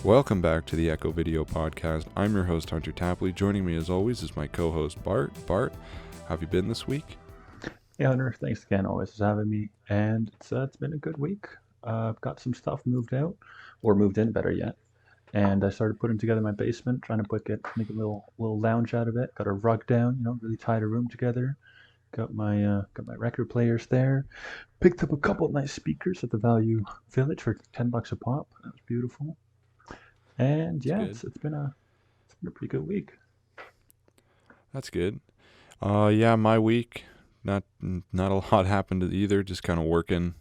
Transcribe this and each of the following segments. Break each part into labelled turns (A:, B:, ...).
A: Welcome back to the EchoVideo podcast. I'm your host, Hunter Tapley. Joining me as always is my co-host, Bart. Bart, how have you been this week?
B: Yeah, Hunter, thanks again always for having me. And it's been a good week. I've got some stuff moved out, or moved in, better yet. And I started putting together my basement, trying to make a little lounge out of it. Got a rug down, really tied a room together. Got my record players there. Picked up a couple nice speakers at the Value Village for $10 a pop. That was beautiful. And
A: That's
B: yeah,
A: good.
B: it's been a pretty good week.
A: That's good. Yeah, my week, not a lot happened either. Just kind of working.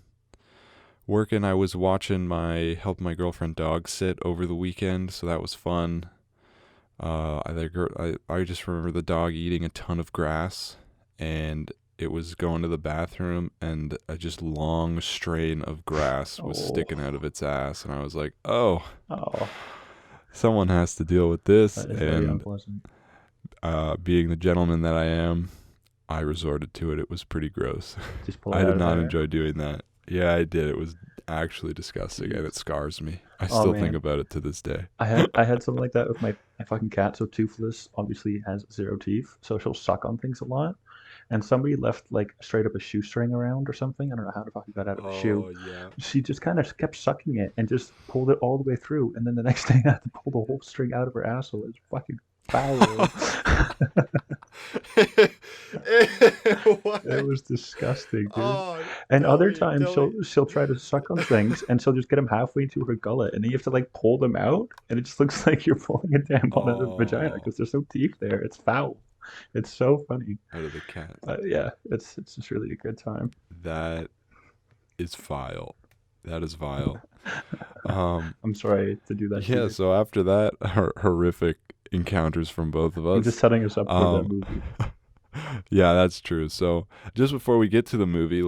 A: I was helping my girlfriend dog sit over the weekend, so that was fun. I just remember the dog eating a ton of grass, and it was going to the bathroom, and a just long strain of grass was sticking out
B: Oh,
A: of its ass, and I was like, oh,
B: oh,
A: someone has to deal with this.
B: that is very
A: And
B: unpleasant.
A: being the gentleman that I am, I resorted to it. It was pretty gross.
B: Just pull it
A: I
B: out
A: did
B: of
A: not
B: there.
A: enjoy doing that. Yeah, I did. It was actually disgusting, and it
B: Jeez.
A: scars me. I
B: Oh
A: still think
B: man.
A: about it to this day.
B: I had something like that with my fucking cat. So Toothless obviously has zero teeth, so she'll suck on things a lot. And somebody left like straight up a shoestring around or something. I don't know how the fuck it got out of a shoe.
A: Oh, yeah.
B: She just kind of kept sucking it and just pulled it all the way through. And then the next day I had to pull the whole string out of her asshole. It's fucking foul. It
A: What?
B: was disgusting, dude.
A: Oh,
B: And
A: tell
B: other
A: me,
B: times
A: tell me.
B: she'll try to suck on things and she'll just get them halfway into her gullet, and then you have to like pull them out, and it just looks like you're pulling a tampon out of the vagina
A: Oh,
B: because there's no teeth there. It's foul. It's so funny.
A: out of the cat.
B: But yeah, it's just really a good time.
A: That is vile. That is vile. Um,
B: I'm sorry to do that to
A: yeah,
B: you.
A: so after that, horrific encounters from both of
B: I'm just
A: us.
B: setting us up for that
A: Um,
B: movie.
A: yeah, that's true. So, just before we get to the movie,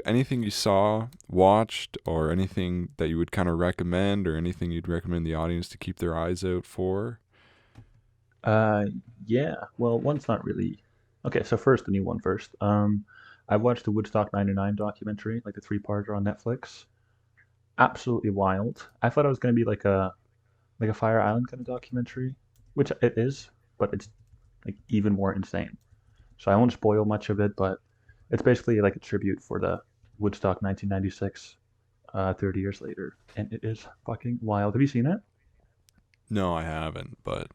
A: anything you saw, watched, or anything that you would kind of recommend, or anything you'd recommend the audience to keep their eyes out for?
B: Uh, yeah. Well, one's not really. Okay, so first, the new one first. I watched the Woodstock '99 documentary, like the three-parter on Netflix. Absolutely wild. I thought it was gonna be like a Fire Island kind of documentary, which it is, but it's like even more insane. So I won't spoil much of it, but it's basically like a tribute for the Woodstock 1996, 30 years later, and it is fucking wild. Have you seen it?
A: No, I haven't, but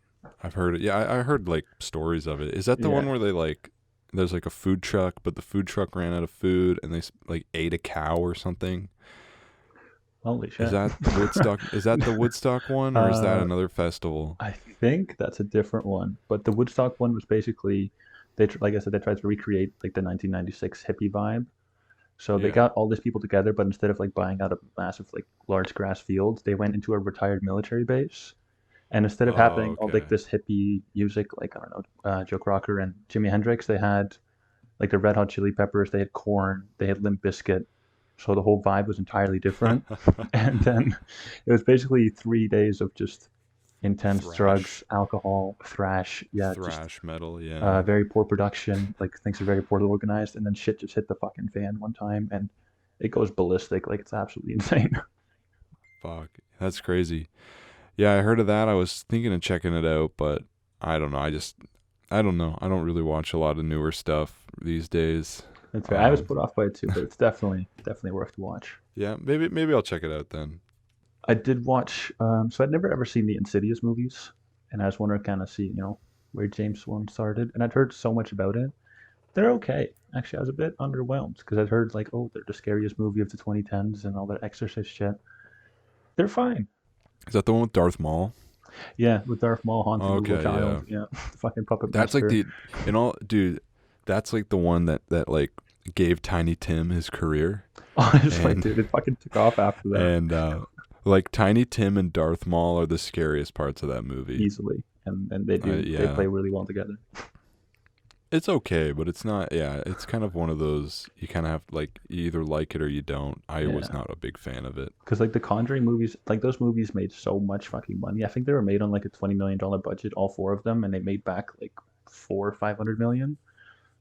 A: I've heard it. Yeah, I heard like stories of it. Is that the one
B: Yeah.
A: where there's like a food truck, but the food truck ran out of food and they like ate a cow or something?
B: Holy
A: Is
B: shit.
A: that Woodstock? Is that the Woodstock one, or is that
B: uh,
A: another festival?
B: I think that's a different one, but the Woodstock one was basically like I said, they tried to recreate like the 1996 hippie vibe. So they
A: Yeah.
B: got all these people together, but instead of like buying out a massive like large grass field, they went into a retired military base. And instead of
A: Oh,
B: having all like
A: okay.
B: this hippie music, like I don't know, Joe Cocker and Jimi Hendrix, they had like the Red Hot Chili Peppers, they had Corn, they had Limp Bizkit. So the whole vibe was entirely different. And then it was basically 3 days of just intense drugs,
A: Thrash,
B: alcohol, thrash. Yeah, just
A: thrash metal. Yeah.
B: very poor production. Like things are very poorly organized, and then shit just hit the fucking fan one time, and it goes ballistic. Like it's absolutely insane.
A: Fuck, that's crazy. Yeah, I heard of that. I was thinking of checking it out, but I don't know. I don't know. I don't really watch a lot of newer stuff these days.
B: That's fair. I was
A: Um,
B: put off by it too, but it's definitely worth to watch.
A: yeah, maybe I'll check it out then.
B: I did watch. So I'd never ever seen the Insidious movies, and I was wondering kind of see where James Wan started, and I'd heard so much about it. They're okay. Actually, I was a bit underwhelmed because I'd heard like, oh, they're the scariest movie of the 2010s and all that Exorcist shit. They're fine.
A: Is that the one with Darth Maul?
B: Yeah, with Darth Maul haunting the little
A: Okay, yeah.
B: child. Yeah, the fucking puppet
A: That's like
B: master.
A: dude. That's like the one that like gave Tiny Tim his career,
B: Honestly,
A: and
B: dude, it fucking took off after that
A: and like Tiny Tim and Darth Maul are the scariest parts of that movie.
B: easily, and they
A: Yeah,
B: play really well together.
A: it's okay, but it's not. Yeah, it's kind of one of those you kind of have like you either like it or you don't. I was
B: Yeah,
A: not a big fan of it.
B: because like the Conjuring movies, like those movies made so much fucking money. I think they were made on like a $20 million budget, all four of them, and they made back like 400 or 500 million.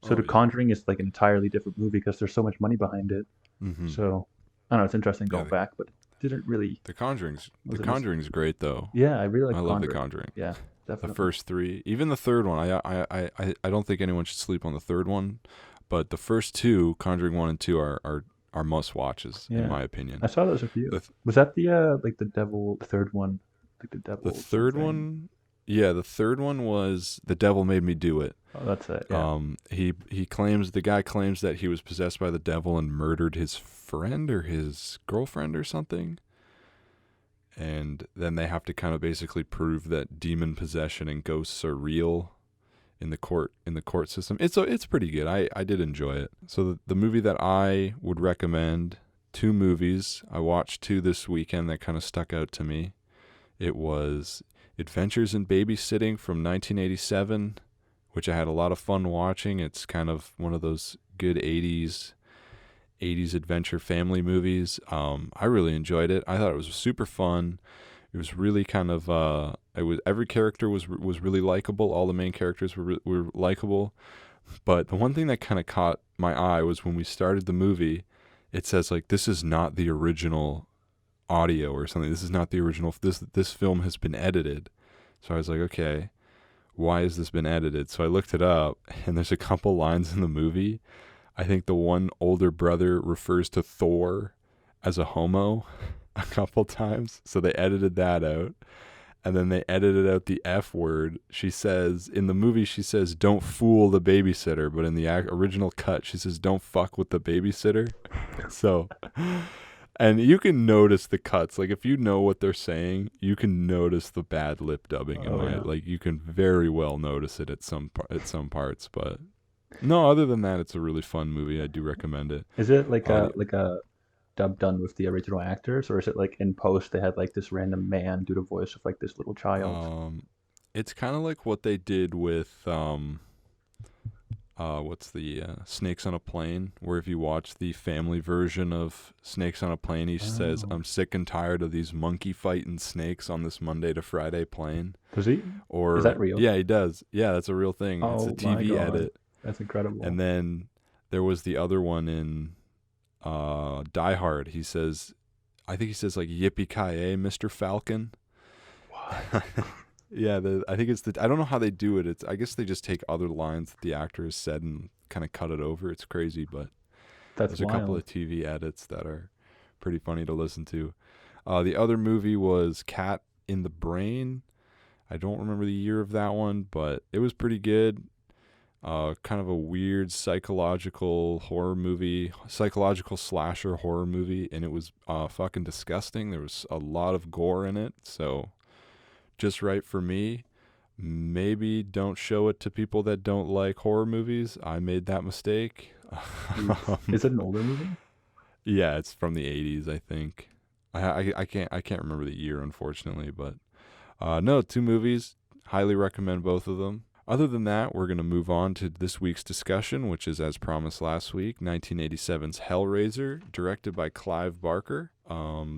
B: So
A: Oh
B: The
A: yeah.
B: Conjuring is like an entirely different movie because there's so much money behind it.
A: Mm-hmm.
B: So I don't know, it's interesting
A: Yeah,
B: going back, but didn't really
A: The Conjuring's The
B: wasn't as
A: Conjuring's great though.
B: yeah. I really like
A: I
B: The
A: love The
B: Conjuring.
A: Conjuring.
B: Yeah,
A: The
B: definitely.
A: first three, even the third one. I don't think anyone should sleep on the third one, but the first two, Conjuring 1 and 2, are must watches in
B: Yeah,
A: my
B: I
A: opinion.
B: saw those a few.
A: The
B: Was that the like the devil, the third one, like the
A: the
B: devil
A: third
B: something?
A: one, yeah, the third one was The Devil Made Me Do It.
B: Oh, that's it. Yeah.
A: The guy claims that he was possessed by the devil and murdered his friend or his girlfriend or something. And then they have to kind of basically prove that demon possession and ghosts are real in the court system. It's pretty good. I did enjoy it. So the movie that I would recommend, two movies I watched two this weekend that kind of stuck out to me. It was Adventures in Babysitting from 1987, which I had a lot of fun watching. It's kind of one of those good 80s adventure family movies. I really enjoyed it. I thought it was super fun. It was really kind of every character was really likable. All the main characters were likable. But the one thing that kind of caught my eye was when we started the movie, it says like this is not the original audio or something. This is not the original. This film has been edited. So I was like, okay, why has this been edited? So I looked it up, and there's a couple lines in the movie. I think the one older brother refers to Thor as a homo a couple times. So they edited that out. And then they edited out the F word. She says, in the movie, she says, don't fool the babysitter. But in the original cut, she says, don't fuck with the babysitter. So, and you can notice the cuts. Like, if you know what they're saying, you can notice the bad lip dubbing.
B: Oh yeah.
A: Like, you can very well notice it at some parts. But no, other than that, it's a really fun movie. I do recommend it.
B: Is it
A: The
B: like a dub done with the original actors, or is it like in post they had like this random man do the voice of like this little child?
A: It's kind of like what they did with what's the Snakes on a Plane, where if you watch the family version of Snakes on a Plane, he says,
B: Oh,
A: "I'm sick and tired of these monkey fighting snakes on this Monday to Friday plane."
B: does he? Is
A: Or
B: that real?
A: yeah, he does. Yeah, that's a real thing. It's a
B: Oh my
A: TV
B: God,
A: edit.
B: that's incredible.
A: And then there was the other one in Die Hard. He says, I think he says like "Yippee ki Mr. Falcon."
B: What?
A: Yeah, I think it's I don't know how they do it. I guess they just take other lines that the actor has said and kind of cut it over. It's crazy, but
B: That's
A: there's a couple
B: wild.
A: of TV edits that are pretty funny to listen to. The other movie was Cat in the Brain. I don't remember the year of that one, but it was pretty good. Kind of a weird psychological slasher horror movie, and it was fucking disgusting. There was a lot of gore in it, so just right for me. Maybe don't show it to people that don't like horror movies. I made that mistake.
B: Oof. Is it an older movie?
A: Yeah, it's from the 80s, I think. I can't remember the year, unfortunately, but no, two movies. Highly recommend both of them. Other than that, we're going to move on to this week's discussion, which is, as promised last week, 1987's Hellraiser, directed by Clive Barker.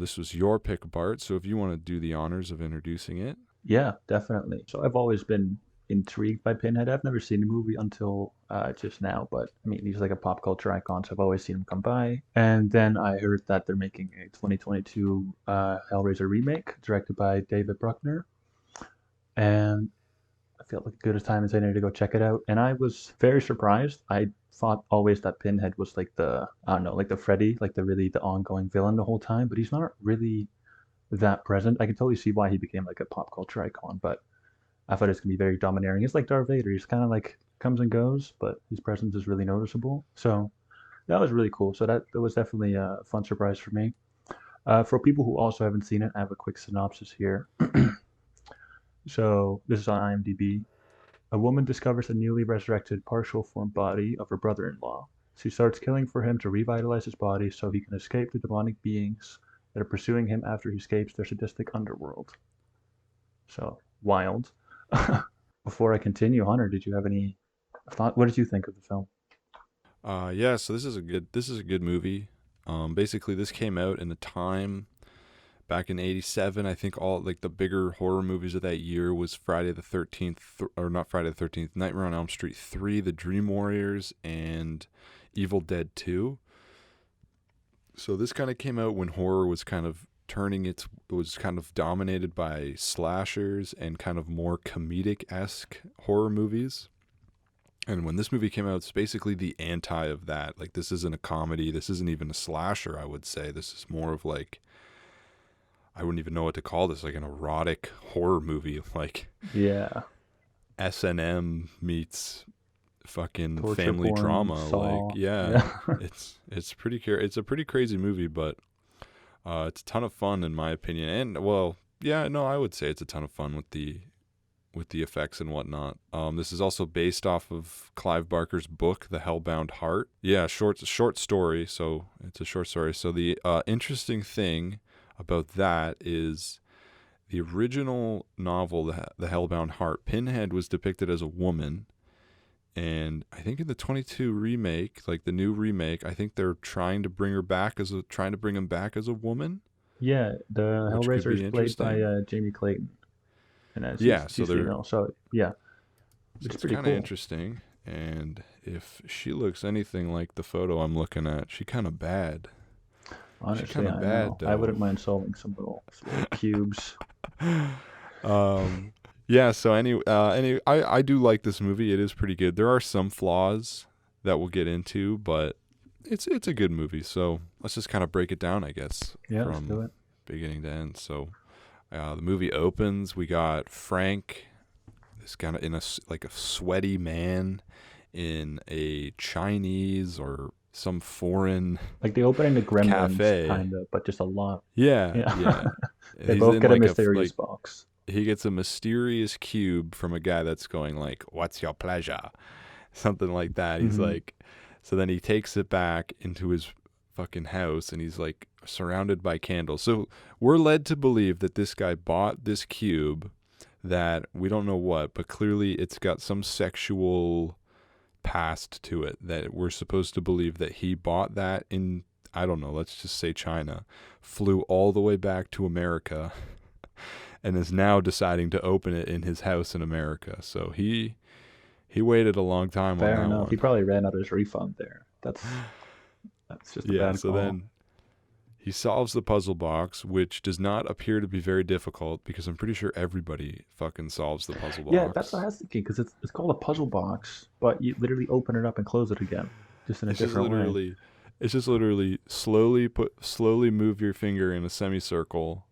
A: This was your pick, Bart, so if you want to do the honors of introducing it.
B: Yeah, definitely. So I've always been intrigued by Pinhead. I've never seen the movie until just now, but I mean, he's like a pop culture icon, so I've always seen him come by. And then I heard that they're making a 2022 Hellraiser remake directed by David Bruckner, and I felt like a good a time as any to go check it out. And I was very surprised. I thought always that Pinhead was like the I don't know, like the Freddy, like the ongoing villain the whole time, but he's not really that present. I can totally see why he became like a pop culture icon, but I thought it's gonna be very domineering. It's like Darth Vader. He's kind of like comes and goes, but his presence is really noticeable. So that was really cool. So that was definitely a fun surprise for me. For people who also haven't seen it, I have a quick synopsis here. So this is on IMDb. A woman discovers a newly resurrected partial form body of her brother-in-law. She starts killing for him to revitalize his body so he can escape the demonic beings that are pursuing him after he escapes their sadistic underworld. So wild. Before I continue, Hunter, did you have any thought? What did you think of the film?
A: Yeah, so this is a good movie. Basically, this came out in a time back in '87. I think all like the bigger horror movies of that year was Friday the 13th, or not Friday the 13th, Nightmare on Elm Street 3, The Dream Warriors, and Evil Dead 2. So this kind of came out when horror was kind of it was kind of dominated by slashers and kind of more comedic-esque horror movies. And when this movie came out, it's basically the anti of that. Like, this isn't a comedy. This isn't even a slasher, I would say. This is more of like, I wouldn't even know what to call this, like an erotic horror movie. Like,
B: Yeah.
A: S&M meets fucking
B: Torture
A: family
B: porn,
A: drama.
B: Saw.
A: Like, yeah,
B: Yeah.
A: it's it's a pretty crazy movie, but it's a ton of fun in my opinion. And well, yeah, no, I would say it's a ton of fun with the effects and whatnot. This is also based off of Clive Barker's book, The Hellbound Heart. Yeah, short story. So it's a short story. So the interesting thing about that is the original novel, The Hellbound Heart, Pinhead was depicted as a woman. And I think in the 22 remake, like the new remake, I think they're trying to bring him back as a woman,
B: Yeah, the
A: which could
B: Hellraiser is
A: be
B: played by
A: interesting.
B: Jamie Clayton, and
A: Yeah, so
B: she's
A: they're
B: female. So yeah,
A: so
B: it's
A: it's
B: pretty
A: kind of
B: cool.
A: interesting. And if she looks anything like the photo I'm looking at, she kind of bad. She
B: Honestly,
A: kind of
B: I
A: bad
B: know. I
A: though.
B: wouldn't mind solving some little cubes.
A: um, yeah. So I do like this movie. It is pretty good. There are some flaws that we'll get into, but it's a good movie. So let's just kind of break it down, I guess,
B: Yeah, let's do
A: from
B: it.
A: beginning to end. So the movie opens. We got Frank, this kind of like a sweaty man in a Chinese or some foreign
B: Like the opening to Gremlins,
A: cafe.
B: kind of, but just a lot.
A: Yeah,
B: Yeah.
A: yeah.
B: They
A: He's
B: both
A: in
B: get a
A: like
B: mysterious box.
A: he gets a mysterious cube from a guy that's going like, "What's your pleasure?" Something like that. He's
B: Hmm.
A: like, so then he takes it back into his fucking house and he's like surrounded by candles. So we're led to believe that this guy bought this cube that we don't know what, but clearly it's got some sexual past to it that we're supposed to believe that he bought that in, I don't know, let's just say China, flew all the way back to America and is now deciding to open it in his house in America. So he waited a long time on
B: Fair
A: that
B: enough. He
A: one.
B: probably ran out of his refund there. That's just a
A: Yeah,
B: bad
A: so
B: call.
A: then he solves the puzzle box, which does not appear to be very difficult because I'm pretty sure everybody fucking solves the puzzle
B: Yeah, that's what I
A: box.
B: was thinking because it's called a puzzle box, but you literally open it up and close it again, just in a
A: It's just
B: different way.
A: literally slowly move your finger in a semicircle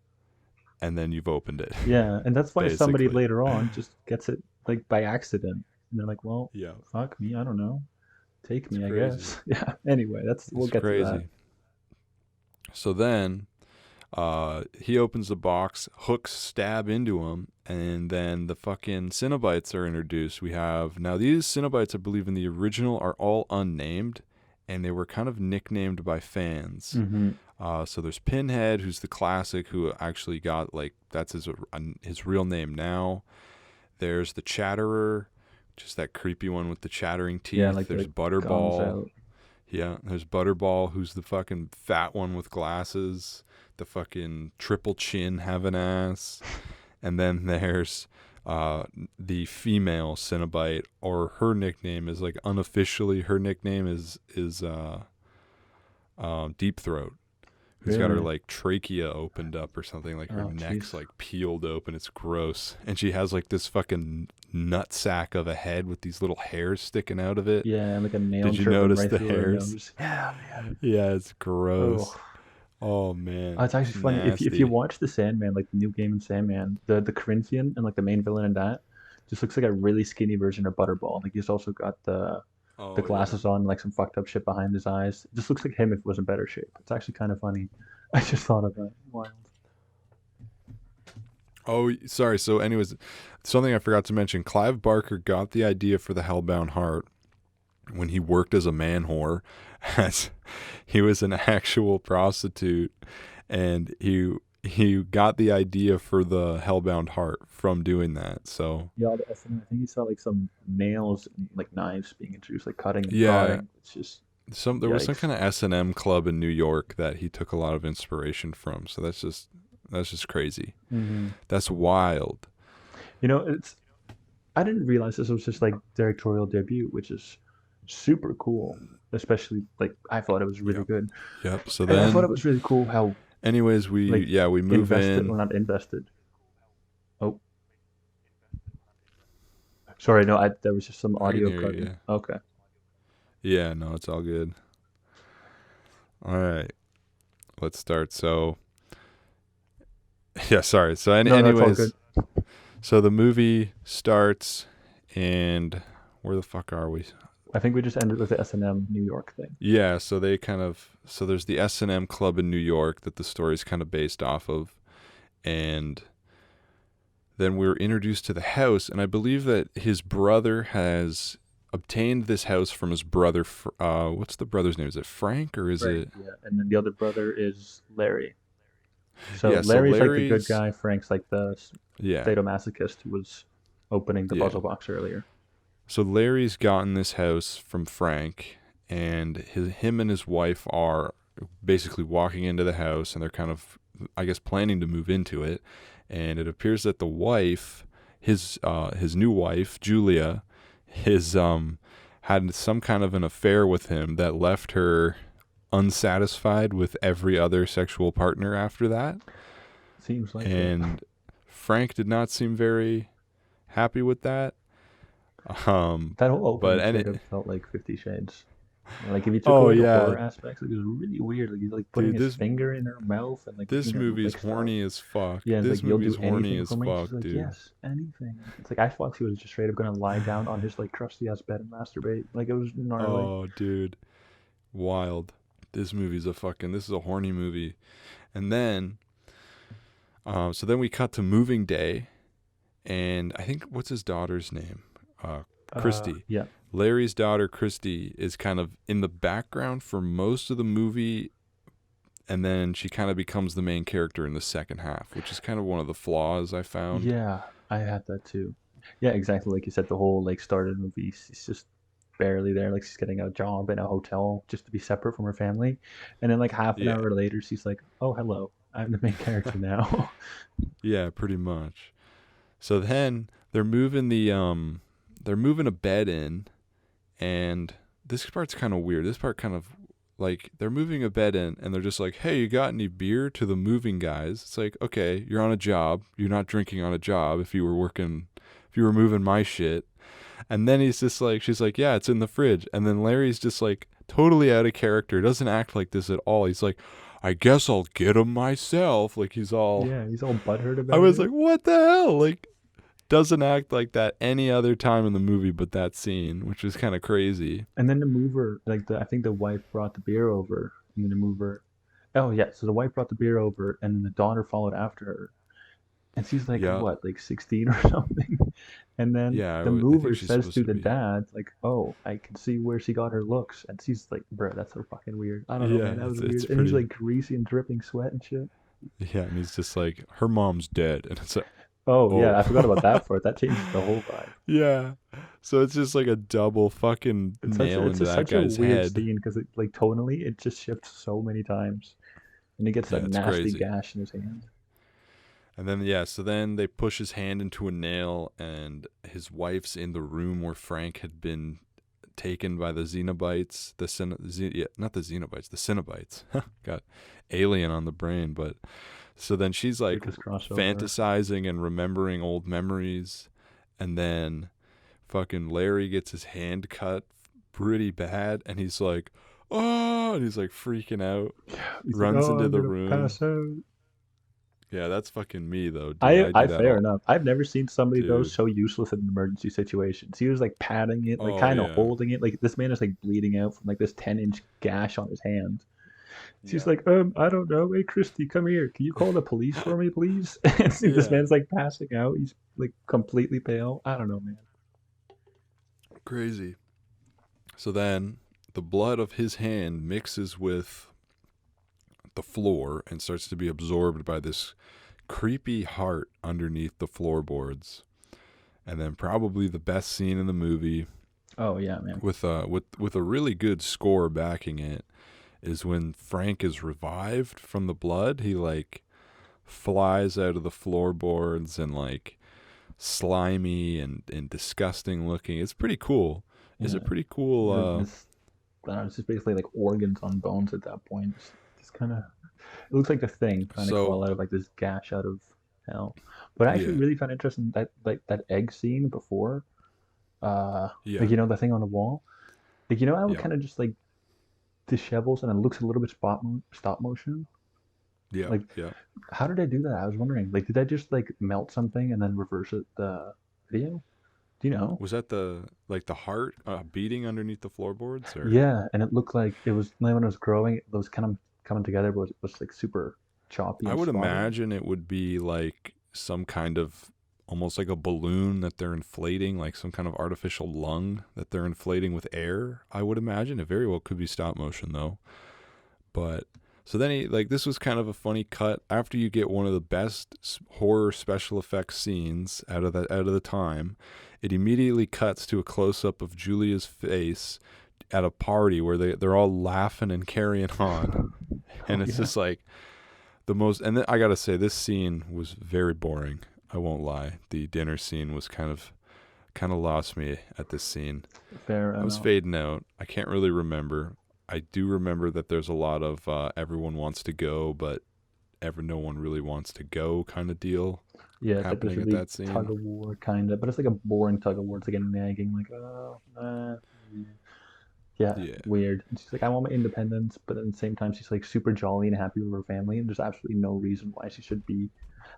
A: and then you've opened it.
B: Yeah, and that's why somebody
A: Basically.
B: later on just gets it like by accident, and they're like, "Well,
A: Yeah.
B: fuck me, I don't know, take
A: It's
B: me, I
A: crazy.
B: guess." Yeah. Anyway, we'll
A: It's
B: get to that.
A: crazy. So then he opens the box, hooks stab into him, and then the fucking Cenobites are introduced. We have now these Cenobites, I believe, in the original are all unnamed, and they were kind of nicknamed by fans.
B: Hmm.
A: So there's Pinhead, who's the classic, who actually got like that's his real name now. There's the Chatterer, which is that creepy one with the chattering
B: Yeah,
A: teeth.
B: like
A: There's
B: the gums
A: Butterball.
B: out.
A: Yeah, there's Butterball, who's the fucking fat one with glasses, the fucking triple chin having ass. And then there's uh, the female Cenobite, or her nickname is like unofficially, her nickname is Deep Throat, who's got her
B: Really?
A: like trachea opened up or something, like her
B: Oh,
A: neck's
B: jeez.
A: like peeled open. It's gross. And she has like this fucking nut sack of a head with these little hairs sticking out of it.
B: Yeah, and like a nail
A: Did you
B: dripping
A: notice
B: right
A: the
B: through her
A: hairs?
B: nose. Yeah, man.
A: Yeah, it's gross.
B: Oh,
A: Oh man,
B: it's actually
A: it's
B: funny if you
A: nasty.
B: watch the Sandman, like the new game in Sandman, the Corinthian and like the main villain in that, just looks like a really skinny version of Butterball. Like he's also got the
A: Oh yeah.
B: glasses on, like some fucked up shit behind his eyes. It just looks like him if it was in better shape. It's actually kind of funny. I just thought of that. Wild.
A: Oh, sorry. So, anyways, something I forgot to mention. Clive Barker got the idea for the Hellbound Heart when he worked as a man whore, as he was an actual prostitute, and he got the idea for the Hellbound Heart from doing that. So,
B: Yeah, the SNL, I think he saw like some nails and like knives being introduced, like cutting and
A: yeah,
B: prodding. It's just
A: there was some
B: yikes.
A: kind of S&M club in New York that he took a lot of inspiration from. So that's just crazy.
B: Hmm.
A: That's wild.
B: You know, it's I didn't realize this was just like directorial debut, which is super cool. Especially like I thought it was really
A: Yep.
B: good,
A: Yep. So
B: and I thought it
A: then
B: was really cool how
A: Anyways,
B: Like
A: we move
B: invested,
A: in.
B: well, not invested. Oh, sorry, no, there was just some
A: I can
B: audio
A: hear
B: cut
A: you.
B: in.
A: Yeah.
B: Okay.
A: Yeah. No, it's all good. All right. Let's start. So yeah. Sorry. So
B: No, no, it's all good.
A: anyways, so the movie starts, and where the fuck are we?
B: I think we just ended with the S&M New York thing.
A: Yeah. So they kind of so there's the S&M club in New York that the story's kind of based off of, and then we're introduced to the house, and I believe that his brother has obtained this house from his brother. What's the brother's name? Is it Frank or is
B: Frank,
A: it?
B: yeah. And then the other brother is Larry. So
A: Yeah. So
B: Larry's like the good
A: Larry's.
B: guy. Frank's like the
A: Yeah.
B: sadomasochist who was opening the
A: Yeah.
B: puzzle box earlier.
A: So Larry's gotten this house from Frank, and him and his wife are basically walking into the house, and they're kind of, I guess, planning to move into it. And it appears that the wife, his new wife Julia, his had some kind of an affair with him that left her unsatisfied with every other sexual partner after that.
B: Seems like it.
A: And Frank did not seem very happy with that. Um,
B: That whole
A: but
B: opening
A: and
B: straight
A: it,
B: up felt like 50 Shades. Like if you took
A: oh
B: away the
A: yeah,
B: horror aspects, like, it was really weird. Like he's like putting
A: dude,
B: his finger in her mouth and like
A: this
B: making her
A: movie's
B: like stop.
A: horny as fuck.
B: Yeah, and
A: This
B: like you'll do
A: movie's horny
B: anything
A: as
B: for me. She's
A: fuck,
B: like,
A: dude.
B: yes, anything. It's like I thought he was just straight up gonna lie down on his like crusty ass bed and masturbate. Like it was gnarly.
A: Oh, dude, wild. This is a horny movie. And then, so then we cut to moving day, and I think what's his daughter's name? Christy.
B: Yeah.
A: Larry's daughter Christy is kind of in the background for most of the movie, and then she kind of becomes the main character in the second half, which is kind of one of the flaws I found.
B: Yeah, I had that too. Yeah, exactly. Like you said, the whole like start of the movie, she's just barely there. Like she's getting a job in a hotel just to be separate from her family, and then like half an
A: Yeah,
B: hour later, she's like, "Oh, hello, I'm the main character now."
A: yeah, pretty much. So then they're moving a bed in, and this part's kind of weird. This part kind of like they're moving a bed in, and they're just like, "Hey, you got any beer?" To the moving guys. It's like, okay, you're on a job. You're not drinking on a job. If you were moving my shit. And then he's just like, she's like, "Yeah, it's in the fridge." And then Larry's just like totally out of character. Doesn't act like this at all. He's like, "I guess I'll get him myself." Like he's all.
B: Yeah, he's all butthurt
A: I
B: about
A: was
B: it.
A: like, "What the hell?" Like doesn't act like that any other time in the movie but that scene, which is kind of crazy.
B: And then the mover, like I think the wife brought the beer over, and then the mover. Oh yeah, so the wife brought the beer over, and then the daughter followed after her, and she's like
A: Yeah.
B: what, like 16 or something. And then
A: Yeah,
B: the
A: I think
B: mover
A: she's
B: says
A: supposed
B: to
A: to
B: the
A: be.
B: dad, like, "Oh, I can see where she got her looks," and she's like, "Bro, that's so fucking weird. I don't know,
A: Yeah,
B: man, that was
A: it's
B: weird." And he's
A: pretty.
B: like greasy and dripping sweat and shit.
A: Yeah, and he's just like, her mom's dead, and it's like,
B: Oh yeah, I forgot about
A: oh,
B: that part. That changes the whole vibe.
A: yeah. So it's just like a double fucking nail
B: It's
A: into
B: just
A: that
B: such a
A: guy's
B: weird
A: head.
B: scene because it like tonally it just shifts so many times, and he gets a
A: Yeah, it's
B: nasty
A: crazy.
B: gash in his hand.
A: And then yeah, so then they push his hand into a nail, and his wife's in the room where Frank had been taken by the Xenobites, yeah, not the Xenobites, the Cenobites. Got alien on the brain, but so then she's like
B: Quickest crossover.
A: fantasizing and remembering old memories, and then fucking Larry gets his hand cut pretty bad, and he's like, "Oh," and he's like freaking out,
B: He's like,
A: runs
B: "Oh,
A: into
B: I'm
A: the
B: gonna
A: room.
B: pass out."
A: Yeah, that's fucking me though, dude. I do
B: I
A: that
B: fair
A: all,
B: enough. I've never seen somebody though
A: dude.
B: so useless in an emergency situations. He was like patting it, like
A: Oh
B: kind of
A: yeah,
B: holding it. Like this man is like bleeding out from like this 10-inch gash on his hand. She's
A: yeah,
B: like, I don't know. Hey, Christy, come here. Can you call the police for me, please? And see, this
A: yeah.
B: man's like passing out. He's like completely pale. I don't know, man.
A: Crazy. So then the blood of his hand mixes with the floor and starts to be absorbed by this creepy heart underneath the floorboards. And then probably the best scene in the movie
B: Oh yeah, man.
A: with a really good score backing it is when Frank is revived from the blood. He like flies out of the floorboards and like slimy and disgusting looking. It's pretty cool. Is it
B: Yeah.
A: pretty cool?
B: This, I don't know, it's just basically like organs on bones at that point. Just kind of. It looks like the thing trying to
A: So
B: crawl out of like this gash out of hell. But I actually
A: yeah,
B: really found interesting that like that egg scene before, like
A: yeah,
B: you know the thing on the wall, like you know how it
A: yeah,
B: kind of just like dishevels and it looks a little bit stop motion.
A: yeah,
B: Like,
A: yeah.
B: how did I do that? I was wondering. Like, did I just like melt something and then reverse it the video? Do you know?
A: Was that the like the heart beating underneath the floorboards, or?
B: Yeah, and it looked like it was like when it was growing, it was kind of coming together, but it was like super choppy
A: I
B: and
A: would
B: spotty.
A: imagine it would be like some kind of almost like a balloon that they're inflating, like some kind of artificial lung that they're inflating with air. I would imagine it very well could be stop motion though. But so then he like this was kind of a funny cut after you get one of the best horror special effects scenes out of the time. It immediately cuts to a close up of Julia's face at a party where they're all laughing and carrying on,
B: Oh
A: and it's
B: yeah,
A: just like the most. And then I gotta say, this scene was very boring. I won't lie. The dinner scene was kind of lost me at this scene.
B: fair
A: I was
B: enough.
A: fading out. I can't really remember. I do remember that there's a lot of everyone wants to go, but no one really wants to go kind of deal
B: Yeah, it's like this
A: happening at
B: really
A: that scene.
B: tug of war kind of, but it's like a boring tug of war. It's like a nagging, like yeah. Yeah,
A: Yeah,
B: weird. And she's like, I want my independence, but at the same time, she's like super jolly and happy with her family, and there's absolutely no reason why she should be.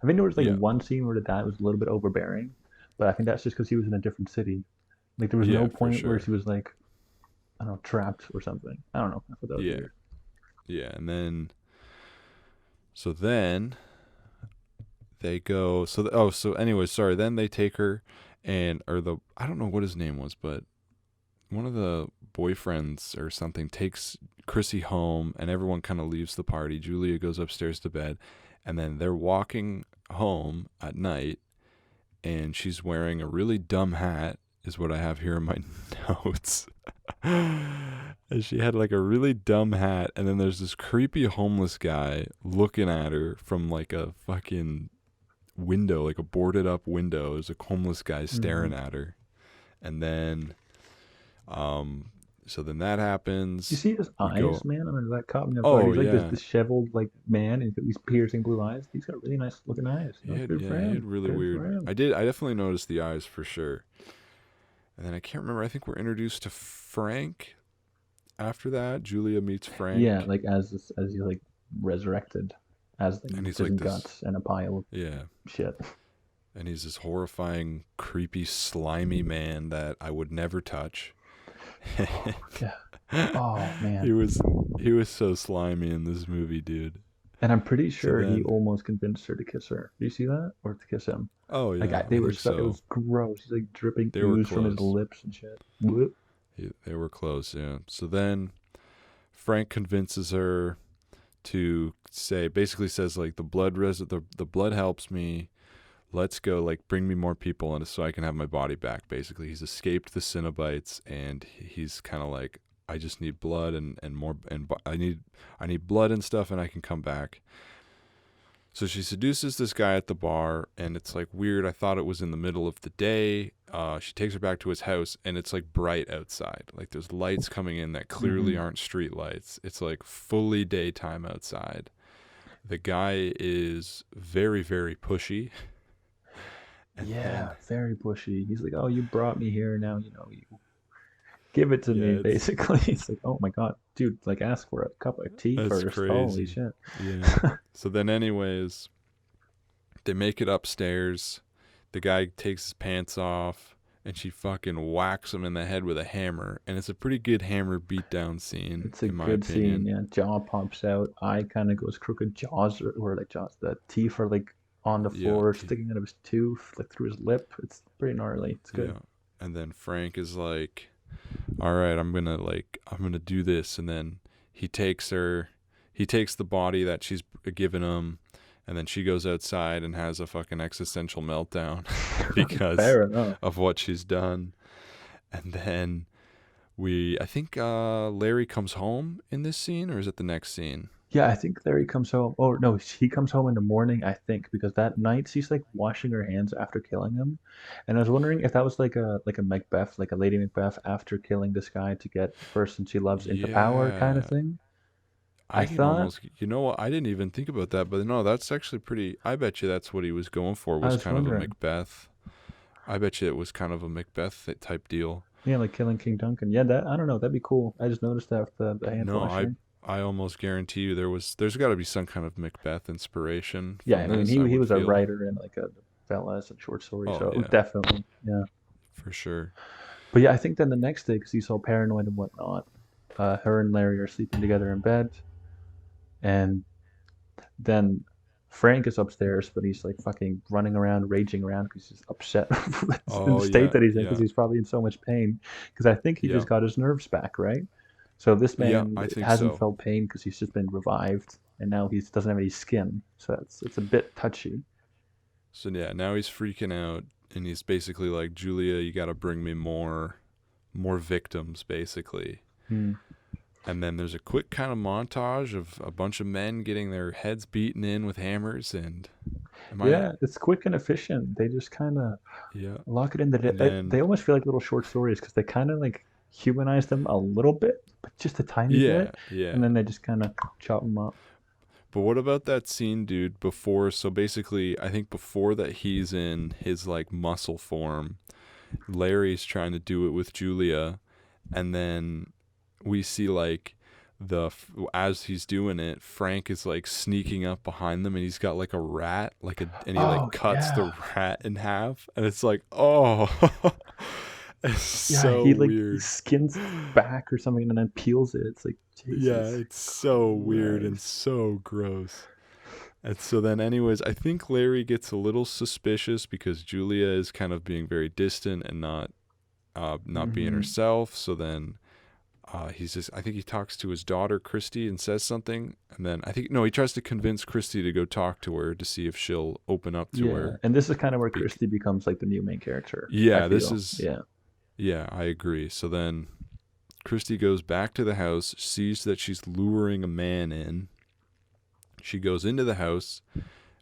B: I think there was like
A: yeah,
B: one scene where the dad was a little bit overbearing, but I think that's just because he was in a different city. Like there was no
A: yeah, for
B: point where
A: sure.
B: she was like, I don't know, trapped or something. I don't know. I thought that was
A: Yeah,
B: weird.
A: yeah, and then then they go. So anyway, sorry. Then they take her, and or the I don't know what his name was, but one of the boyfriends or something takes Chrissy home, and everyone kind of leaves the party. Julia goes upstairs to bed, and then they're walking home at night, and she's wearing a really dumb hat, is what I have here in my notes. And she had like a really dumb hat, and then there's this creepy homeless guy looking at her from like a fucking window, like a boarded up window. There's a homeless guy
B: Hmm.
A: staring at her, and then um, so then that
B: You
A: happens.
B: see his
A: We
B: eyes,
A: go,
B: man? I mean, that caught me off guard.
A: oh
B: He's like this
A: yeah,
B: disheveled like man, and he's got these piercing blue eyes. He's got really nice looking eyes. You know, good for
A: he
B: him.
A: had really
B: Good for
A: weird.
B: him.
A: I definitely noticed the eyes for sure. And then I can't remember. I think we're introduced to Frank after that. Julia meets
B: Yeah,
A: Frank,
B: like as he's like resurrected, as like
A: and he's
B: just
A: like this.
B: guts and a pile of
A: Yeah,
B: shit.
A: and he's this horrifying, creepy, slimy man that I would never touch.
B: Yeah. Oh man.
A: he was he was so slimy in this movie, dude.
B: And I'm pretty
A: So
B: sure he
A: then,
B: almost convinced her to kiss her. Do you see that? Or to kiss him?
A: oh
B: Like
A: yeah,
B: they
A: I
B: were
A: think
B: so it
A: so.
B: was gross. He's like dripping
A: They were
B: ooze from his
A: close.
B: lips and shit. Whoop.
A: They were close, yeah. So then Frank convinces her to say, basically says like the blood helps me. Let's go, like bring me more people, and so I can have my body back. Basically, he's escaped the Cenobites, and he's kind of like, I just need blood and more, and I need blood and stuff, and I can come back. So she seduces this guy at the bar, and it's like weird. I thought it was in the middle of the day. She takes her back to his house, and it's like bright outside. Like there's lights coming in that clearly
B: Hmm.
A: aren't street lights. It's like fully daytime outside. The guy is very, very pushy. And then,
B: Yeah, very pushy. He's like, "Oh, you brought me here. Now you know you give it to me."
A: yeah,
B: Basically, it's like, "Oh my god, dude! Like, ask for a cup of tea
A: it's
B: first. Holy
A: crazy.
B: shit!"
A: Yeah. So then, anyways, they make it upstairs. The guy takes his pants off, and she fucking whacks him in the head with a hammer. And it's a pretty good hammer beatdown scene,
B: It's a
A: in my
B: good scene.
A: opinion.
B: Yeah, jaw pops out, eye kind of goes crooked, jaws or like jaws, the teeth are like on the
A: Yeah,
B: floor, sticking out of his tooth, like through his lip. It's pretty gnarly. It's good.
A: yeah. And then Frank is like, all right, I'm gonna do this. And then he takes the body that she's given him, and then she goes outside and has a fucking existential meltdown because
B: Fair enough.
A: of what she's done. And then I think Larry comes home in this scene, or is it the next scene?
B: Yeah, I think there he comes home. Oh no, he comes home in the morning, I think, because that night she's like washing her hands after killing him. And I was wondering if that was like a Macbeth, like a Lady Macbeth after killing this guy to get the person she loves into power kind of
A: Yeah.
B: thing. I
A: I can
B: thought
A: almost, you know what? I didn't even think about that, but no, that's actually pretty. I bet you that's what he was going for,
B: I
A: was
B: was
A: kind of a
B: wondering.
A: Macbeth. I bet you it was kind of a Macbeth type deal.
B: Yeah, like killing King Duncan. Yeah, that I don't know. That'd be cool. I just noticed that with the hand
A: No,
B: flashing.
A: I almost guarantee you there's got to be some kind of Macbeth inspiration
B: Yeah,
A: from
B: I mean
A: this, I
B: he
A: would
B: was a
A: feel.
B: writer and like a novellas and short story,
A: Oh
B: so
A: yeah,
B: definitely, yeah.
A: for sure.
B: But yeah, I think then the next day, because he's so paranoid and whatnot, her and Larry are sleeping together in bed, and then Frank is upstairs, but he's like fucking running around, raging around because he's upset in the
A: Oh
B: state
A: yeah,
B: that he's in because
A: yeah.
B: he's probably in so much pain. Because I think he
A: Yeah.
B: just got his nerves back, right? So this
A: Yeah,
B: man
A: I think
B: hasn't
A: so.
B: felt pain because he's just been revived, and now he doesn't have any skin, so it's a bit touchy.
A: So yeah, now he's freaking out and he's basically like, "Julia, you got to bring me more victims basically."
B: Hmm.
A: And then there's a quick kind of montage of a bunch of men getting their heads beaten in with hammers and am I
B: Yeah, it's quick and efficient. They just kind of
A: yeah.
B: lock it in.
A: And
B: They
A: then
B: almost feel like little short stories because they kind of like humanize them a little bit, but just a tiny
A: yeah,
B: bit,
A: yeah.
B: and then they just kind of chop them up.
A: But what about that scene, dude, before so basically I think before that he's in his like muscle form, Larry's trying to do it with Julia and then we see like as he's doing it, Frank is like sneaking up behind them, and he's got like a rat, and he like
B: Oh
A: cuts
B: yeah,
A: the rat in half, and it's like, oh, it's
B: yeah.
A: so
B: He like
A: weird.
B: skins its back or something and then peels it. It's like
A: Yeah,
B: Jesus
A: it's so weird and
B: Christ.
A: so gross. And so then, anyways, I think Larry gets a little suspicious because Julia is kind of being very distant and not being
B: Hmm.
A: herself. So then I think he talks to his daughter Christy and says something, and then I think no, he tries to convince Christy to go talk to her to see if she'll open up to
B: Yeah,
A: her.
B: and this is kind of where
A: Bec-
B: Christy becomes like the new main character. I
A: yeah, this
B: feel.
A: is
B: Yeah.
A: yeah, I agree. So then Christy goes back to the house, sees that she's luring a man in. She goes into the house,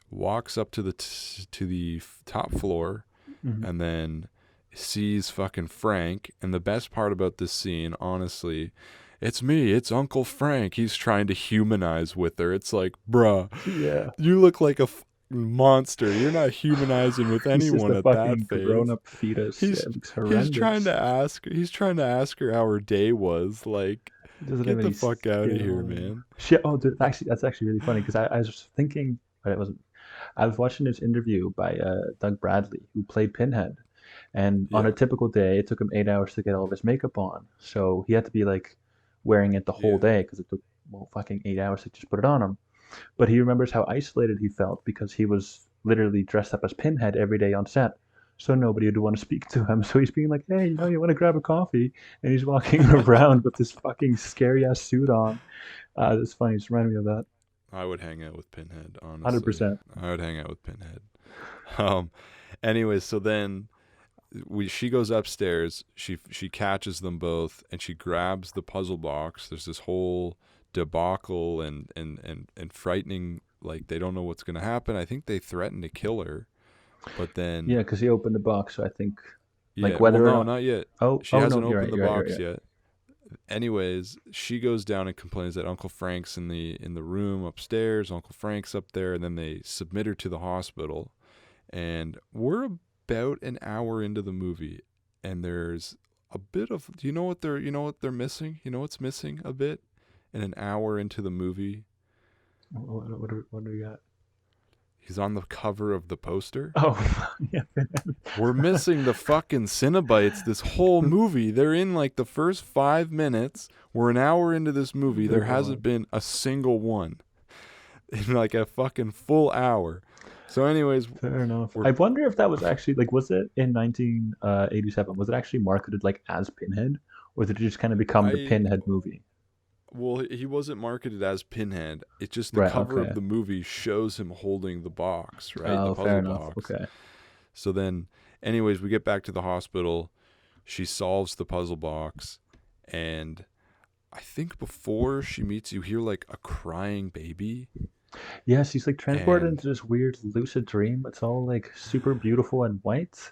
A: walks up to the top floor,
B: Hmm.
A: and then sees fucking Frank. And the best part about this scene, honestly, it's me, it's Uncle Frank. He's trying to humanize with her. It's like, bruh,
B: Yeah.
A: you look like a monster. You're not humanizing with
B: He's just
A: anyone
B: a
A: at that
B: fucking
A: phase.
B: grown-up fetus. Yeah,
A: He's
B: it looks
A: he's trying
B: horrendous.
A: to ask her how her day was. Like,
B: He doesn't have
A: get the
B: any
A: fuck out of here,
B: skill.
A: man.
B: Shit. Oh, dude, actually, that's actually really funny because I was thinking, but it wasn't. I was watching this interview by Doug Bradley, who played Pinhead, and on a
A: Yeah,
B: typical day, it took him 8 hours to get all of his makeup on. So he had to be like wearing it the whole
A: yeah.
B: day because it took well fucking 8 hours to just put it on him. But he remembers how isolated he felt because he was literally dressed up as Pinhead every day on set. So nobody would want to speak to him. So he's being like, hey, you want to grab a coffee? And he's walking around with this fucking scary ass suit on. It's funny. It's reminding me of that.
A: I would hang out with Pinhead, honestly.
B: 100%.
A: I would hang out with Pinhead. Um, anyways, so then she goes upstairs. She catches them both, and she grabs the puzzle box. There's this whole debacle and frightening. Like they don't know what's gonna happen. I think they threaten to kill her, but
B: Yeah,
A: then
B: because he opened the box. So I think, like,
A: yeah, well,
B: whether or
A: no,
B: not.
A: not yet.
B: Oh,
A: She
B: oh no,
A: hasn't
B: you're right.
A: opened the
B: You're right. You're
A: box
B: right.
A: yet. Anyways, she goes down and complains that Uncle Frank's in the room upstairs. Uncle Frank's up there, and then they submit her to the hospital. And we're about an hour into the movie, and there's a bit of you know what they're missing? You know what's missing a bit in an hour into the movie?
B: What do we got?
A: He's on the cover of the poster.
B: Oh, yeah.
A: We're missing the fucking Cinnabites this whole movie. They're in like the first 5 minutes. We're an hour into this movie.
B: They're
A: There hasn't
B: gone.
A: been a single one in like a fucking full hour. So, anyways,
B: Fair enough.
A: we're
B: I wonder if that was actually like, was it in 1987? Was it actually marketed like as Pinhead, or did it just kind of become the
A: I
B: Pinhead movie?
A: well, he wasn't marketed as Pinhead. It's just the
B: Right.
A: cover of
B: Okay.
A: the movie shows him holding the box, right? The
B: Oh, fair
A: puzzle
B: enough.
A: box.
B: Okay.
A: So then, anyways, we get back to the hospital. She solves the puzzle box, and I think before she meets you, hear like a crying baby,
B: Yeah, she's like transported
A: and
B: into this weird lucid dream. It's all like super beautiful and white,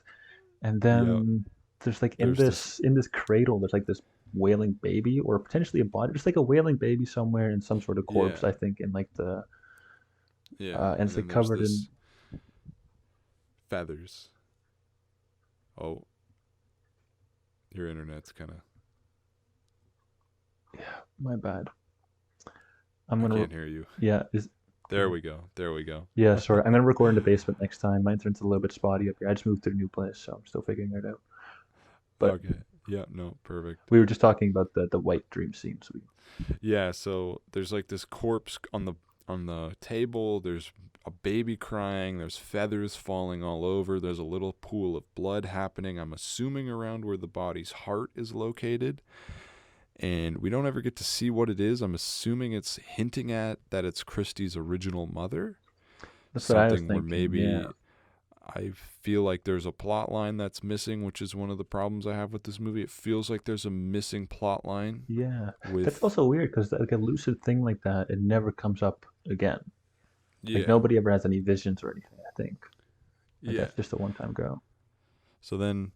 B: and
A: yeah,
B: then there's like
A: there's this
B: in this cradle, there's like this wailing baby or potentially a body, just like a wailing baby somewhere in some sort of corpse.
A: Yeah,
B: I think in like the
A: yeah.
B: and
A: And
B: it's like
A: then there's
B: covered in.
A: this feathers. Oh, your internet's kind of.
B: Yeah, my bad. I'm
A: I
B: gonna.
A: can't hear you.
B: Yeah, is
A: There we go. There we go.
B: yeah. Sorry, I'm gonna record in the basement next time. My internet's a little bit spotty up here. I just moved to a new place, so I'm still figuring it out. But
A: Okay. Yeah, no, perfect.
B: we were just talking about the white dream scene. So
A: Yeah, so there's like this corpse on the table. There's a baby crying. There's feathers falling all over. There's a little pool of blood happening. I'm assuming around where the body's heart is located. And we don't ever get to see what it is. I'm assuming it's hinting at that it's Christie's original mother.
B: that's what I was
A: Something where
B: thinking. Yeah,
A: maybe I feel like there's a plot line that's missing, which is one of the problems I have with this movie. It feels like there's a missing plot line
B: yeah. That's
A: with
B: also weird because like a lucid thing like that, it never comes up again. Like
A: yeah,
B: nobody ever has any visions or anything. I think like
A: yeah.
B: that's just a one-time go.
A: So then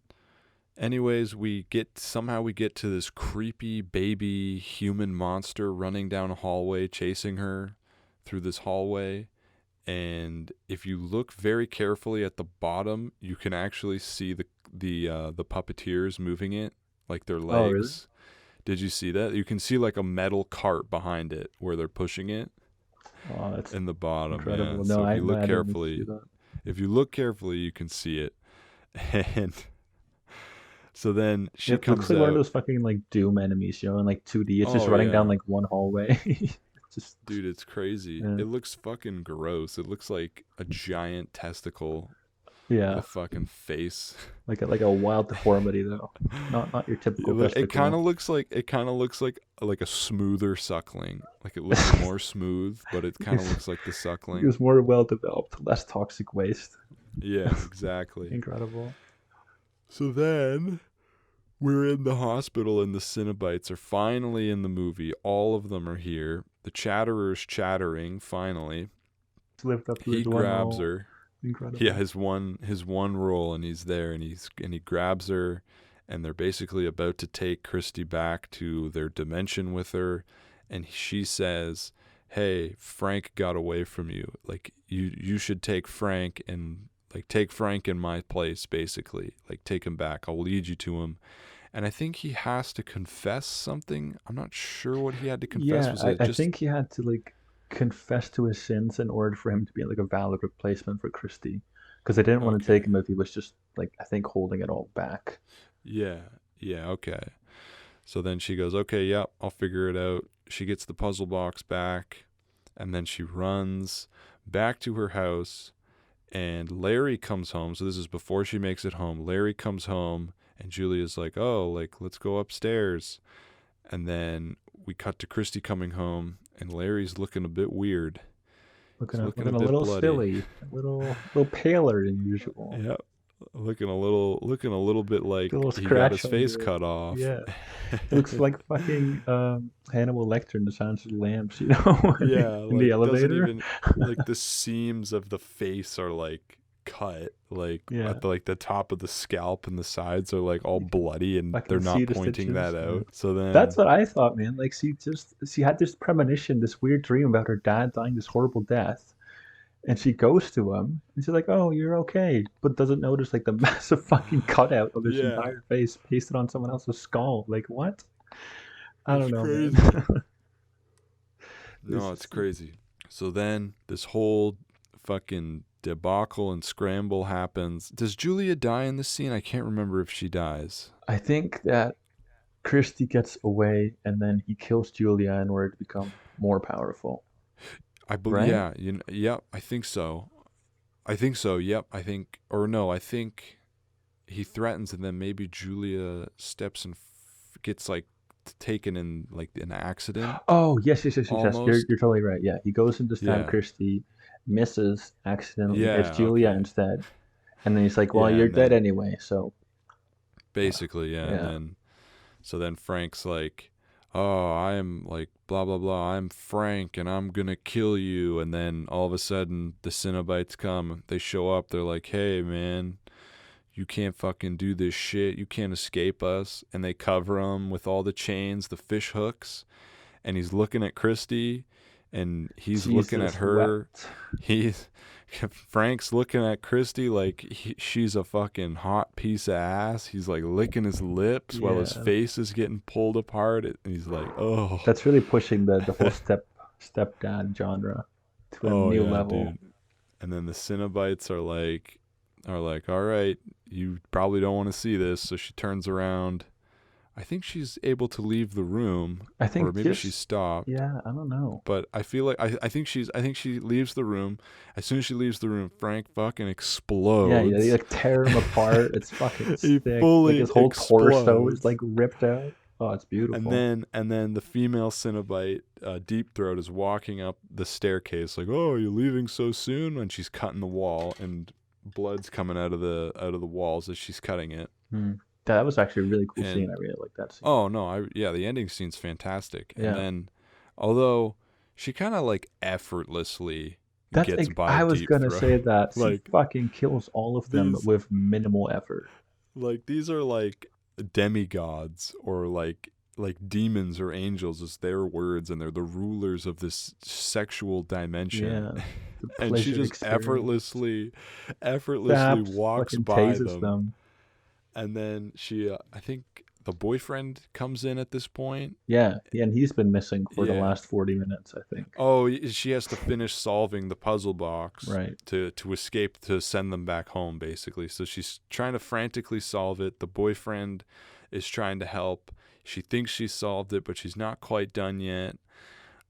A: anyways, we get to this creepy baby human monster running down a hallway chasing her through this hallway. And if you look very carefully at the bottom, you can actually see the puppeteers moving it, like their
B: Oh, really?
A: legs. Did you see that? You can see like a metal cart behind it where they're pushing it
B: Oh, that's
A: in the bottom. Yeah.
B: incredible. No,
A: So
B: I no, I didn't see
A: carefully,
B: that.
A: if you look carefully, you can see it. And so then she
B: It looks
A: comes
B: like one of
A: out.
B: those fucking like Doom enemies, in like 2D. It's just
A: Oh
B: running down
A: yeah.
B: like one hallway. It's just
A: Dude, it's crazy.
B: yeah,
A: It looks fucking gross. It looks like a giant testicle with
B: yeah,
A: a fucking face.
B: like a wild deformity though. Not your typical
A: It kind
B: testicle.
A: of looks like a smoother suckling. Like it looks more smooth, but it kind of
B: It's,
A: looks like the
B: it
A: suckling.
B: was more well developed, less toxic waste.
A: Yeah, exactly.
B: Incredible.
A: So then we're in the hospital and the Cenobites are finally in the movie. All of them are here. The Chatterer's chattering finally.
B: It's lived up to
A: He
B: his one
A: grabs
B: role.
A: her. Yeah,
B: Incredible.
A: his one role, and he's there, and he grabs her, and they're basically about to take Christy back to their dimension with her, and she says, "Hey, Frank got away from you. Like you should take Frank and like take Frank in my place, basically. Like take him back. I'll lead you to him." And I think he has to confess something. I'm not sure what he had to confess.
B: Yeah,
A: Was it
B: I
A: just
B: think he had to like confess to his sins in order for him to be like a valid replacement for Christie, because they didn't want to take
A: okay?
B: him if he was just like I think holding it all back.
A: Yeah, yeah, okay. So then she goes, okay, yep, I'll figure it out. She gets the puzzle box back, and then she runs back to her house, and Larry comes home. So this is before she makes it home. Larry comes home, and Julia's like, oh, like, let's go upstairs. And then we cut to Christy coming home, and Larry's looking a bit weird. He's looking a
B: Looking a
A: bit
B: little
A: bloody.
B: silly, a little paler than usual.
A: Yep. Looking a little bit
B: A
A: like
B: little
A: he got
B: scratch
A: his
B: on
A: face
B: the
A: cut off.
B: yeah. He looks like fucking Hannibal Lecter in The Silence of the Lambs, in
A: Yeah,
B: the
A: like doesn't
B: elevator.
A: even like the seams of the face are like cut, like
B: Yeah,
A: at the top of the scalp and the sides are like all bloody, and
B: I
A: they're
B: can see
A: not
B: the
A: pointing
B: stitches.
A: that
B: Yeah.
A: out. So
B: That's
A: then,
B: what I thought, man. Like she had this premonition, this weird dream about her dad dying this horrible death, and she goes to him and she's like, "Oh, you're okay," but doesn't notice like the massive fucking cutout of his
A: yeah,
B: entire face pasted on someone else's skull. Like what? I don't
A: it's
B: know, man.
A: crazy.
B: It's
A: No, it's
B: just,
A: crazy. So then this whole fucking debacle and scramble happens. Does Julia die in this scene? I can't remember if she dies.
B: I think that Christie gets away and then he kills Julia in order to become more powerful,
A: I believe,
B: right?
A: yeah, yep, I think so. I think so. Yep, I think, or no, I think he threatens, and then maybe Julia steps and gets like taken in like an accident
B: Oh, yes, yes, yes, yes, yes. You're
A: almost.
B: you're totally right. Yeah, he goes in to stab
A: Yeah,
B: Christie, misses, accidentally hits
A: yeah,
B: Julia
A: okay,
B: instead, and then he's like, "Well,
A: yeah,
B: you're
A: and
B: dead
A: then
B: anyway." So,
A: basically, yeah, and
B: yeah,
A: then so then Frank's like, "Oh, I'm like blah blah blah. I'm Frank, and I'm gonna kill you." And then all of a sudden, the Cenobites come. They show up. They're like, "Hey, man, you can't fucking do this shit. You can't escape us. And they cover him with all the chains, the fish hooks. And he's looking at Christy, and he's looking at
B: Jesus
A: her.
B: wept.
A: He's Frank's looking at Christy like she's a fucking hot piece of ass. He's like licking his lips while his
B: Yeah.
A: face is getting pulled apart. And he's like, oh,
B: That's really pushing the whole stepdad genre to a
A: oh
B: new
A: yeah,
B: level.
A: dude. And then the Cenobites are like, all right, you probably don't want to see this. So she turns around. I think she's able to leave the room,
B: I
A: or
B: think
A: maybe she
B: just
A: stopped.
B: yeah, I don't know.
A: But I feel like I think she leaves the room. As soon as she leaves the room, Frank fucking
B: Yeah, yeah, they
A: explodes.
B: like tear him apart. It's fucking
A: He
B: sick. Like his
A: fully
B: whole torso is
A: explodes.
B: like ripped out. Oh, it's beautiful.
A: And then the female Cenobite, Deep Throat, is walking up the staircase like, "Oh, you're leaving so soon?" And she's cutting the wall, and blood's coming out of the walls as she's cutting it.
B: Hmm. That was actually a really cool scene. I
A: And
B: really like that scene.
A: oh no, the ending scene's fantastic. And
B: Yeah,
A: then, although she kind of like effortlessly gets by
B: I was
A: Deep
B: gonna
A: Throat,
B: say that she
A: like
B: fucking kills all of them
A: these
B: with minimal effort.
A: these are like demigods, or like demons or angels is their words, and they're the rulers of this sexual dimension.
B: Yeah, the
A: And she
B: pleasure
A: just
B: experience.
A: effortlessly
B: Zaps,
A: walks
B: fucking
A: by
B: tases
A: them.
B: them.
A: And then she I think the boyfriend comes in at this point.
B: Yeah, yeah, and he's been missing for the
A: Yeah.
B: last 40 minutes, I think.
A: Oh, she has to finish solving the puzzle box
B: Right.
A: to escape, to send them back home, basically. So she's trying to frantically solve it. The boyfriend is trying to help. She thinks she solved it, but she's not quite done yet.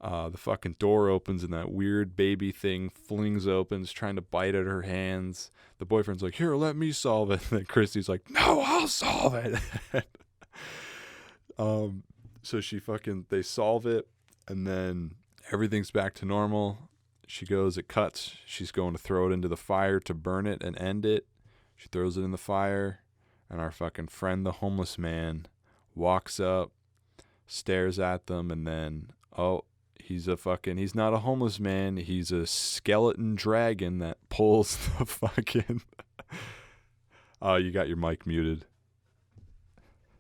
A: The fucking door opens, and that weird baby thing flings open, is trying to bite at her hands. The boyfriend's like, "Here, let me solve it." And then Christy's like, "No, I'll solve it." So they solve it, and then everything's back to normal. She goes, it cuts. She's going to throw it into the fire to burn it and end it. She throws it in the fire, and our fucking friend, the homeless man, walks up, stares at them, and then, oh, he's not a homeless man. He's a skeleton dragon that pulls the fucking. Oh, you got your mic muted.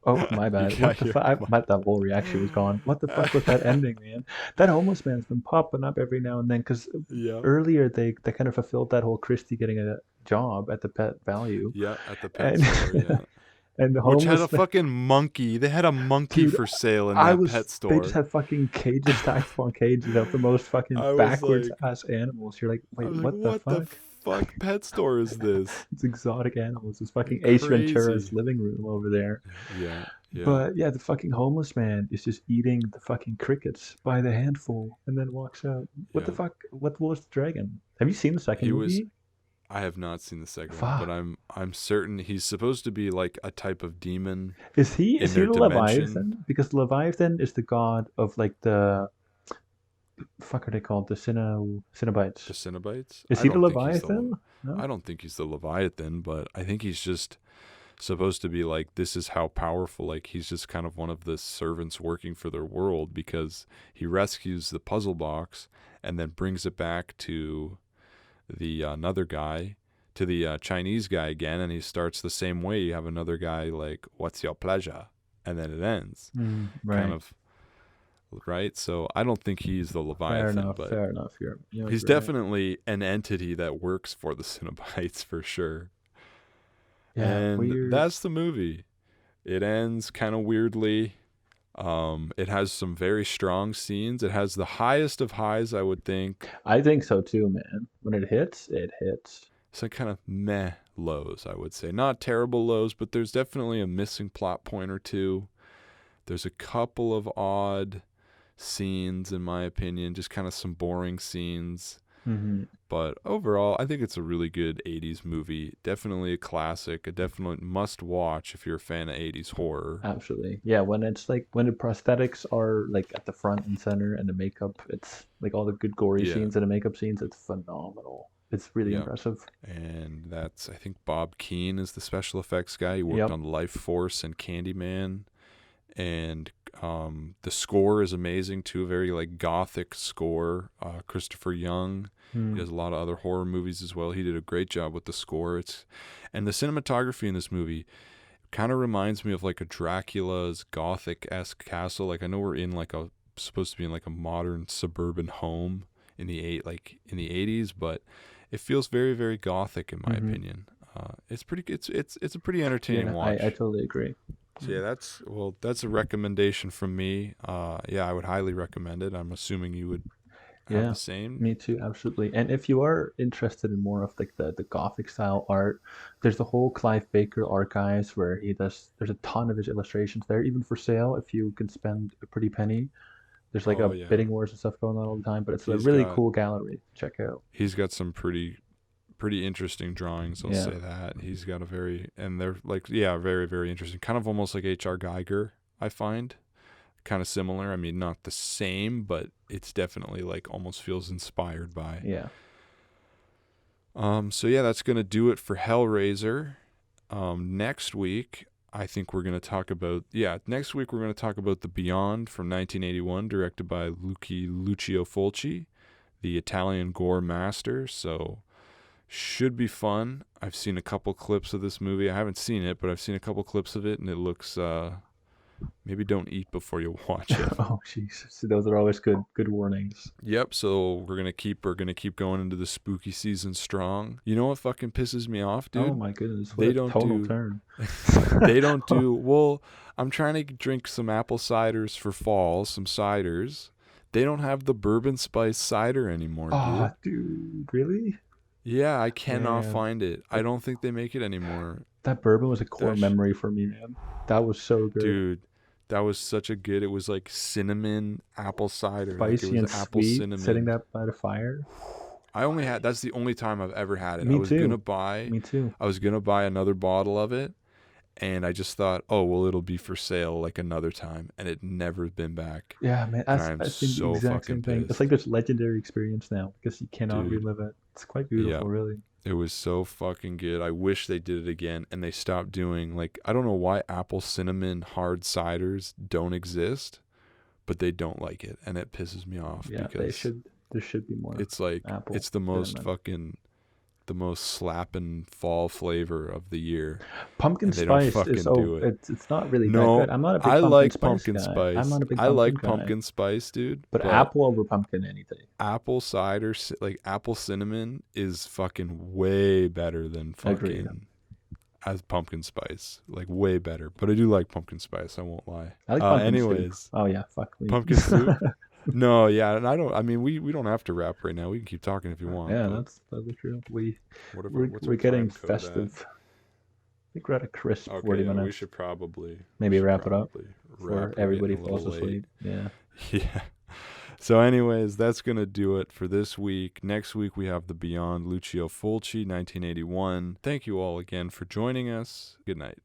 B: Oh, my
A: You
B: bad. What
A: got
B: the
A: your
B: fuck? That whole reaction was gone. What the fuck was that ending, man? That homeless man's been popping up every now and then because
A: Yeah.
B: earlier they kind of fulfilled that whole Christie getting a job at the Pet Value,
A: Yeah, at the pet
B: and
A: store, yeah.
B: and the
A: Which had a
B: homeless man,
A: fucking monkey. They had a monkey
B: dude.
A: for sale in that pet
B: They just
A: store.
B: had fucking cages stacked upon cages of the most fucking
A: I was
B: backwards
A: like,
B: ass animals. You're like, wait, what the
A: what the
B: fuck?
A: fuck pet store is this?
B: It's exotic animals. It's fucking Ace Ventura's
A: Crazy.
B: living room over there.
A: Yeah, yeah,
B: But yeah, the fucking homeless man is just eating the fucking crickets by the handful and then walks out. What the
A: yeah.
B: fuck? What was the dragon? Have you seen the second
A: He was.
B: movie?
A: I have not seen the second one, but
B: Fuck.
A: I'm certain he's supposed to be like a type of demon
B: Is
A: in
B: he
A: their
B: the
A: dimension.
B: Leviathan? Because Leviathan is the god of like the fuck are they called? The Cenobites.
A: The Cenobites.
B: Is he the Leviathan? No?
A: I don't think he's the Leviathan, but I think he's just supposed to be like, this is how powerful. Like, he's just kind of one of the servants working for their world, because he rescues the puzzle box and then brings it back to the another guy, to the Chinese guy again, and he starts the same way. You have another guy like, "What's your pleasure?" And then it ends,
B: Right.
A: kind of, right? So I don't think he's the Leviathan, but
B: Fair enough. You're
A: he's
B: right.
A: definitely an entity that works for the Cenobites for sure.
B: Yeah,
A: And
B: weird.
A: that's the movie. It ends kind of weirdly. It has some very strong scenes. It has the highest of highs, I would think.
B: I think so too, man. When it hits, it hits.
A: Some kind of meh lows, I would say. Not terrible lows, but there's definitely a missing plot point or two. There's a couple of odd scenes, in my opinion, just kind of some boring scenes. But overall, I think it's a really good 80s movie. Definitely a classic, a definite must watch if you're a fan of 80s horror.
B: Absolutely. Yeah, when it's like when the prosthetics are like at the front and center and the makeup, it's like all the good gory
A: Yeah.
B: scenes and the makeup scenes, it's phenomenal. It's really
A: Yeah.
B: impressive.
A: And that's, I think Bob Keane is the special effects guy. He worked
B: Yep.
A: on Life Force and Candyman. And The score is amazing too, very like gothic score. Christopher Young, he does a lot of other horror movies as well. He did a great job with the score. And the cinematography in this movie kind of reminds me of like a Dracula's gothic-esque castle. Like I know we're in like supposed to be in like a modern suburban home in the 80s, but it feels very, very gothic in my opinion. It's a pretty entertaining watch.
B: I totally agree.
A: So yeah, that's a recommendation from me. Yeah, I would highly recommend it. I'm assuming you would have the same.
B: Me too, absolutely. And if you are interested in more of like the Gothic style art, there's the whole Clive Baker archives where there's a ton of his illustrations there, even for sale if you can spend a pretty penny. There's like bidding wars and stuff going on all the time, but it's a really cool gallery to check out.
A: He's got some pretty interesting drawings, I'll say that. He's got and they're like, very, very interesting. Kind of almost like H.R. Geiger, I find. Kind of similar. I mean, not the same, but it's definitely like almost feels inspired by.
B: Yeah.
A: So yeah, that's going to do it for Hellraiser. Next week, I think we're going to talk about, The Beyond from 1981, directed by Lucio Fulci, the Italian gore master. So should be fun. I've seen a couple clips of this movie. I haven't seen it, but I've seen a couple clips of it, and it looks, maybe don't eat before you watch it.
B: Oh, jeez. So those are always good warnings.
A: Yep. So we're gonna keep going into the spooky season strong. You know what fucking pisses me off, dude?
B: Oh my goodness! What a tonal turn.
A: They don't do well. I'm trying to drink some apple ciders for fall, some ciders. They don't have the bourbon spice cider anymore,
B: dude, really?
A: Yeah, I cannot find it. I don't think they make it anymore.
B: That bourbon was a core memory for me, man. That was so good.
A: Dude, that was such a good, it was like cinnamon apple cider.
B: Spicy and
A: apple
B: sweet,
A: cinnamon.
B: sitting up by the fire.
A: That's the only time I've ever had it.
B: Me too.
A: Me too. I was going to buy another bottle of it, and I just thought, oh, well, it'll be for sale like another time, and it never been back.
B: Yeah, man, that's the exact same thing. It's like this legendary experience now because you cannot relive it. It's quite beautiful, really.
A: It was so fucking good. I wish they did it again, and they stopped doing, like, I don't know why apple cinnamon hard ciders don't exist, but they don't like it, and it pisses me off.
B: Yeah,
A: because
B: there should be more.
A: It's like, it's the most the most slapping fall flavor of the year.
B: Pumpkin spice is it's not really that good. I'm not a big pumpkin spice guy. I'm not a big
A: I like pumpkin spice, dude.
B: But apple over pumpkin any day.
A: Apple cider, like apple cinnamon, is fucking way better than fucking as pumpkin spice. Like way better. But I do like pumpkin spice. I won't lie.
B: I like pumpkin
A: anyways.
B: Soup. Oh yeah, fuck me.
A: Pumpkin soup. No, yeah, and I mean, we don't have to wrap right now. We can keep talking if you want.
B: Yeah, that's true. We're getting festive. I think we're at a crisp 40 minutes.
A: We should probably
B: wrap it up before everybody falls asleep. Yeah.
A: Yeah. So anyways, that's going to do it for this week. Next week we have The Beyond, Lucio Fulci, 1981. Thank you all again for joining us. Good night.